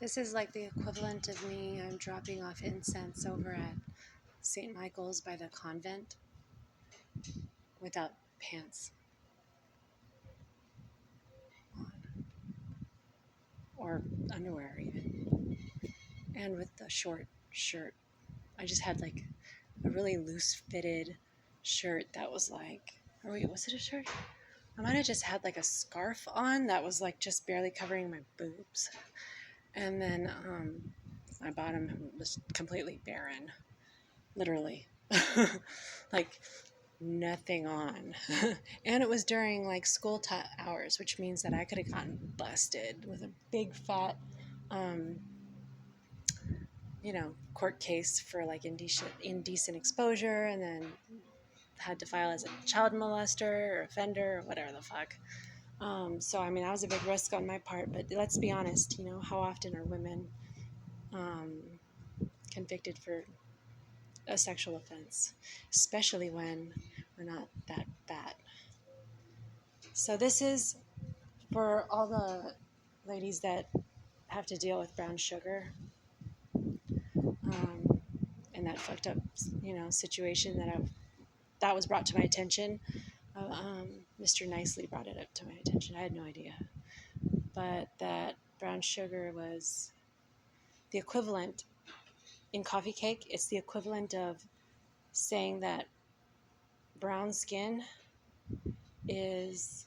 This is like the equivalent of me. I'm dropping off incense over at St. Michael's by the convent without pants on or underwear even, and with the short shirt. I just had like a really loose fitted shirt that was like, or wait, was it a shirt? I might have just had like a scarf on that was like just barely covering my boobs. And then my bottom was completely barren, literally. Like nothing on. And it was during like school hours, which means that I could have gotten busted with a big fat, um, court case for like indecent exposure, and then had to file as a child molester or offender or whatever the fuck. So, I mean, that was a big risk on my part, but let's be honest, how often are women um, convicted for a sexual offense, especially when we're not that bad? So this is for all the ladies that have to deal with brown sugar, and that fucked up, situation that was brought to my attention. Mr. Nicely brought it up to my attention. I had no idea, but that brown sugar was the equivalent in coffee cake. It's the equivalent of saying that brown skin is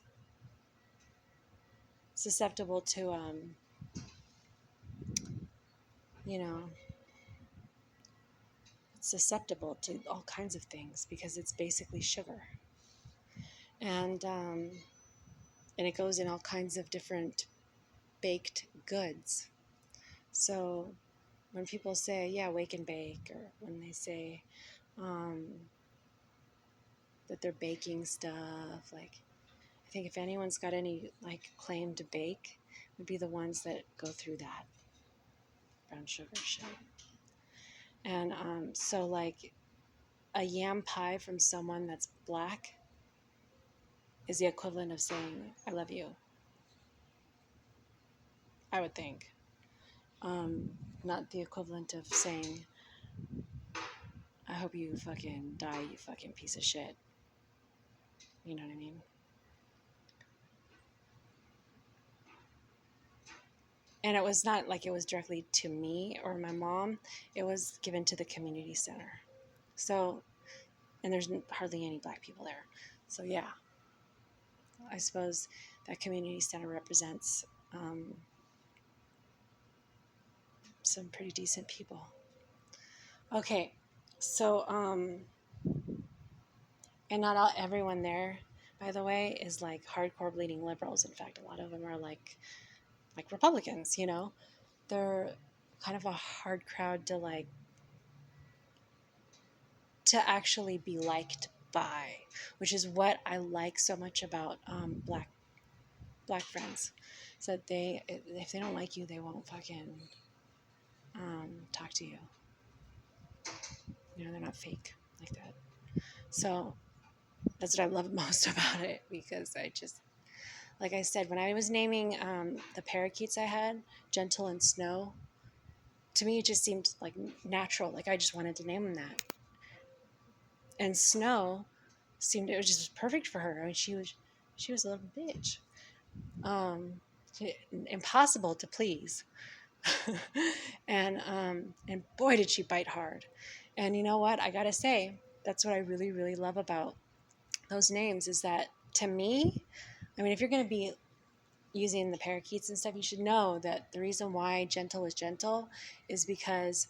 susceptible to, you know, susceptible to all kinds of things because it's basically sugar. And it goes in all kinds of different baked goods. So when people say, yeah, wake and bake, or when they say that they're baking stuff, like, I think if anyone's got any like claim to bake, would be the ones that go through that brown sugar shit. And so like a yam pie from someone that's black is the equivalent of saying I love you, I would think. Not the equivalent of saying I hope you fucking die, you fucking piece of shit. You know what I mean? And it was not like it was directly to me or my mom. It was given to the community center. So, and there's hardly any black people there. So yeah, I suppose that community center represents some pretty decent people. Okay, so and not everyone there, by the way, is like hardcore bleeding liberals. In fact, a lot of them are like Republicans. They're kind of a hard crowd to actually be liked by, which is what I like so much about black friends. So that if they don't like you, they won't fucking talk to you. They're not fake like that. So that's what I love most about it, because I just, like I said, when I was naming the parakeets I had, Gentle and Snow, to me it just seemed like natural. Like I just wanted to name them that. And Snow it was just perfect for her. I mean, she was a little bitch, impossible to please, and boy did she bite hard. And you know what? I gotta say, that's what I really, really love about those names is that, to me, I mean, if you're going to be using the parakeets and stuff, you should know that the reason why Gentle is Gentle is because,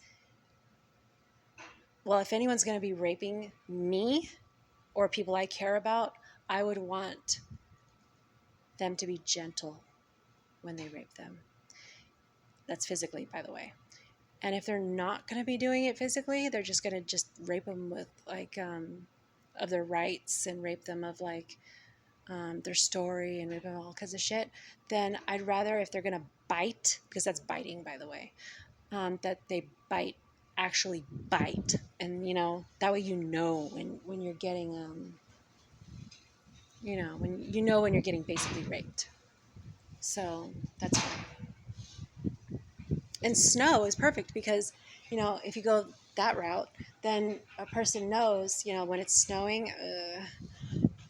well, if anyone's going to be raping me or people I care about, I would want them to be gentle when they rape them. That's physically, by the way. And if they're not going to be doing it physically, they're just going to just rape them with like of their rights and rape them of like their story and rape them all kinds of shit, then I'd rather, if they're going to bite, because that's biting, by the way, that they actually bite. And, that way when you're getting, when you're getting basically raped. So that's why. And snow is perfect because, if you go that route, then a person knows, when it's snowing,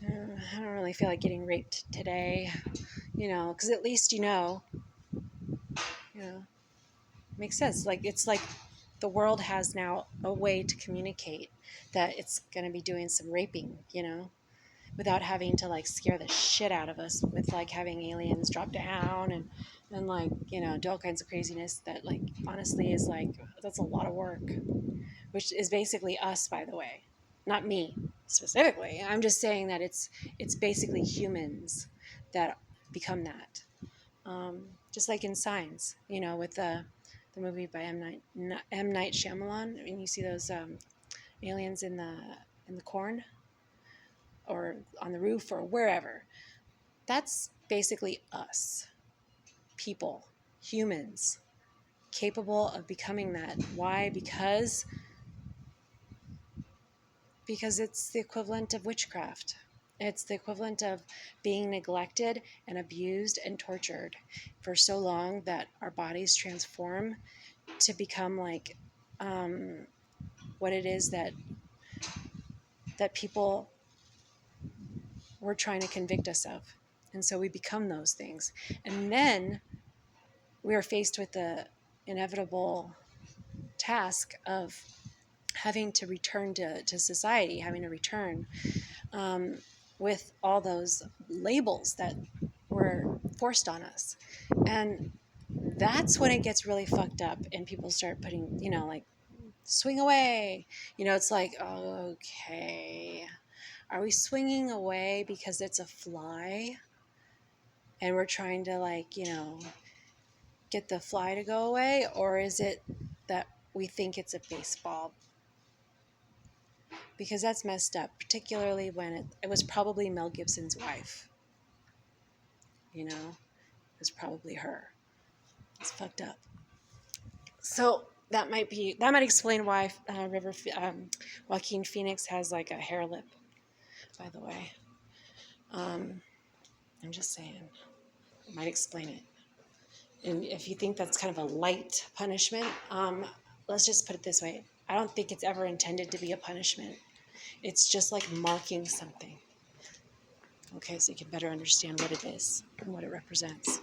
I don't really feel like getting raped today, because at least you know, makes sense. Like, it's like the world has now a way to communicate that it's going to be doing some raping, without having to like scare the shit out of us with like having aliens drop down and like, do all kinds of craziness that like honestly is like, that's a lot of work, which is basically us, by the way, not me specifically. I'm just saying that it's basically humans that become that. Just like in Signs, with the movie by M. Night Shyamalan, and you see those aliens in the corn or on the roof or wherever. That's basically us, people, humans, capable of becoming that. Why? Because it's the equivalent of witchcraft. It's the equivalent of being neglected and abused and tortured for so long that our bodies transform to become like what it is that people were trying to convict us of. And so we become those things. And then we are faced with the inevitable task of having to return to society, having to return with all those labels that were forced on us. And that's when it gets really fucked up and people start putting, like, swing away. It's like, okay, are we swinging away because it's a fly and we're trying to, like, get the fly to go away? Or is it that we think it's a baseball? Because that's messed up, particularly when it was probably Mel Gibson's wife. It was probably her. It's fucked up. So that might explain why Joaquin Phoenix has like a hair lip, by the way. I'm just saying. It might explain it. And if you think that's kind of a light punishment, let's just put it this way. I don't think it's ever intended to be a punishment. It's just like marking something. Okay, so you can better understand what it is and what it represents.